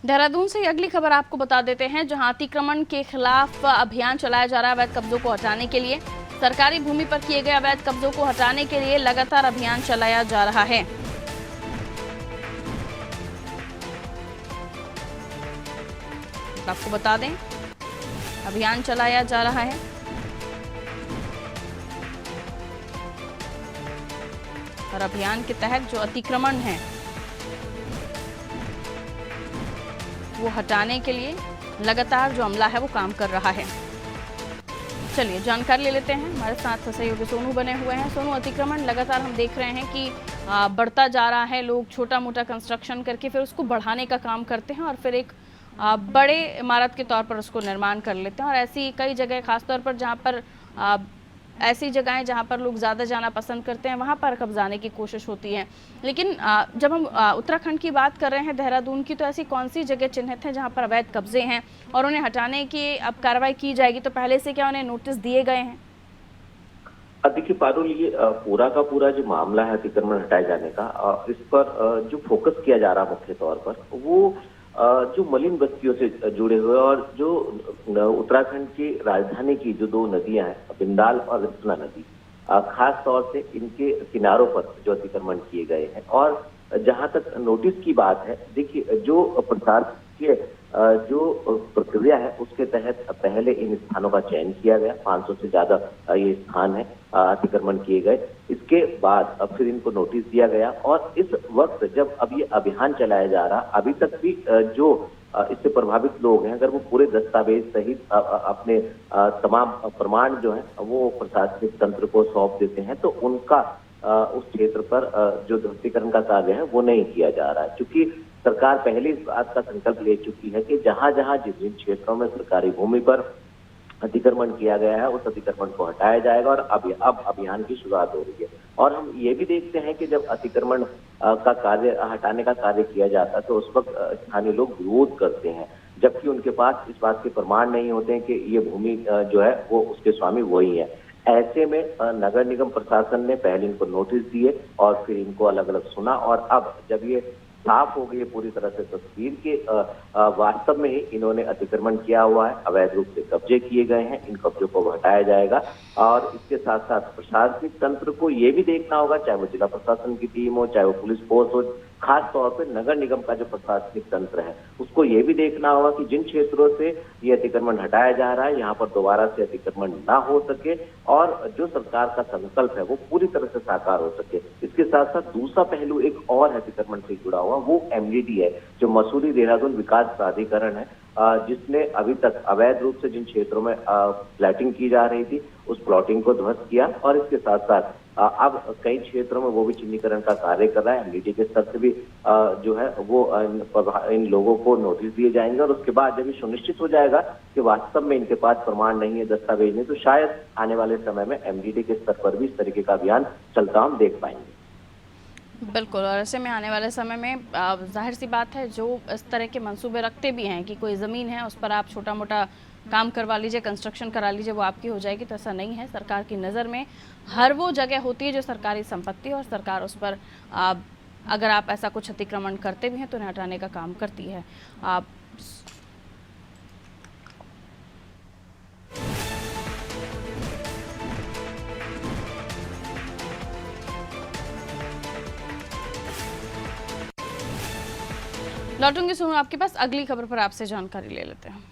देहरादून से अगली खबर आपको बता देते हैं, जहां अतिक्रमण के खिलाफ अभियान चलाया जा रहा है। अवैध कब्जों को हटाने के लिए सरकारी भूमि पर किए गए अवैध कब्जों को हटाने के लिए लगातार अभियान चलाया जा रहा है। आपको बता दें, अभियान चलाया जा रहा है। और अभियान के तहत जो अतिक्रमण है वो हटाने के लिए लगातार जो अमला है वो काम कर रहा है। चलिए जानकारी ले लेते हैं, हमारे साथ सहयोगी सोनू बने हुए हैं। सोनू, अतिक्रमण लगातार हम देख रहे हैं कि बढ़ता जा रहा है। लोग छोटा मोटा कंस्ट्रक्शन करके फिर उसको बढ़ाने का काम करते हैं और फिर एक बड़े इमारत के तौर पर उसको निर्माण कर लेते हैं। और ऐसी कई जगह, खासतौर पर जहाँ पर ऐसी जगहें जहाँ पर लोग ज़्यादा जाना पसंद करते हैं, वहाँ पर कब्जाने की कोशिश होती है। लेकिन जब हम उत्तराखंड की बात कर रहे हैं, देहरादून की, तो ऐसी कौन सी जगह चिन्हित हैं जहाँ पर अवैध कब्जे हैं और उन्हें हटाने की अब कार्रवाई की जाएगी? तो पहले से क्या उन्हें नोटिस दिए गए हैं? देखिए पारुल, ये पूरा का पूरा जो मामला है अतिक्रमण हटाए जाने का, इस पर जो फोकस किया जा रहा है मुख्य तौर पर, वो जो मलिन बस्तियों से जुड़े हुए और जो उत्तराखंड की राजधानी की जो दो नदियां हैं, बिंदाल और रिस्पना नदी, खास तौर से इनके किनारों पर जो अतिक्रमण किए गए हैं। और जहां तक नोटिस की बात है, देखिए जो प्रशासकीय जो प्रक्रिया है उसके तहत पहले इन स्थानों का चयन किया गया। 500 से ज्यादा ये स्थान है अतिक्रमण किए गए। इसके बाद अब फिर इनको नोटिस दिया गया और इस वक्त जब अब ये अभियान चलाया जा रहा, अभी तक भी जो इससे प्रभावित लोग हैं, अगर वो पूरे दस्तावेज सहित अपने तमाम प्रमाण जो है वो प्रशासनिक तंत्र को सौंप देते हैं, तो उनका उस क्षेत्र पर जो ध्वस्तीकरण का कार्य है वो नहीं किया जा रहा है। क्योंकि सरकार पहले इस बात का संकल्प ले चुकी है कि जहां जहां जिन जिन क्षेत्रों में सरकारी भूमि पर अतिक्रमण किया गया है उस अतिक्रमण को हटाया जाएगा। और अब अभियान की शुरुआत हो रही है। और हम ये भी देखते हैं कि जब अतिक्रमण का कार्य, हटाने का कार्य किया जाता है, तो उस वक्त स्थानीय लोग विरोध करते हैं, जबकि उनके पास इस बात के प्रमाण नहीं होते हैं कि ये भूमि जो है वो उसके स्वामी वही है। ऐसे में नगर निगम प्रशासन ने पहले इनको नोटिस दिए और फिर इनको अलग अलग सुना। और अब जब ये साफ हो गई है पूरी तरह से तस्वीर के वास्तव में ही इन्होंने अतिक्रमण किया हुआ है, अवैध रूप से कब्जे किए गए हैं, इन कब्जों को हटाया जाएगा। और इसके साथ साथ प्रशासनिक तंत्र को ये भी देखना होगा, चाहे वो जिला प्रशासन की टीम हो, चाहे वो पुलिस फोर्स हो, खास तौर पर नगर निगम का जो प्रशासनिक तंत्र है उसको ये भी देखना होगा कि जिन क्षेत्रों से ये अतिक्रमण हटाया जा रहा है यहाँ पर दोबारा से अतिक्रमण ना हो सके और जो सरकार का संकल्प है वो पूरी तरह से साकार हो सके। इसके साथ साथ दूसरा पहलू एक और अतिक्रमण से जुड़ा हुआ, वो एमडीडी है, जो मसूरी देहरादून विकास प्राधिकरण है, जिसने अभी तक अवैध रूप से जिन क्षेत्रों में प्लॉटिंग की जा रही थी उस प्लॉटिंग को ध्वस्त किया। और इसके साथ साथ अब कई क्षेत्रों में वो भी चिन्हीकरण का कार्य कर रहा है। एमडीडी के स्तर से भी जो है वो इन लोगों को नोटिस दिए जाएंगे। और उसके बाद जब ये सुनिश्चित हो जाएगा कि वास्तव में इनके पास प्रमाण नहीं है, दस्तावेज नहीं, तो शायद आने वाले समय में एमडीडी के स्तर पर भी इस तरीके का अभियान चलता हम देख पाएंगे। बिल्कुल, और ऐसे में आने वाले समय में जाहिर सी बात है, जो इस तरह के मंसूबे रखते भी हैं कि कोई ज़मीन है उस पर आप छोटा मोटा काम करवा लीजिए, कंस्ट्रक्शन करा लीजिए, वो आपकी हो जाएगी, तो ऐसा नहीं है। सरकार की नज़र में हर वो जगह होती है जो सरकारी संपत्ति, और सरकार उस पर अगर आप ऐसा कुछ अतिक्रमण करते भी हैं तो उन्हें हटाने का काम करती है। लौटूंगी सुनो आपके पास, अगली खबर पर आपसे जानकारी ले लेते हैं।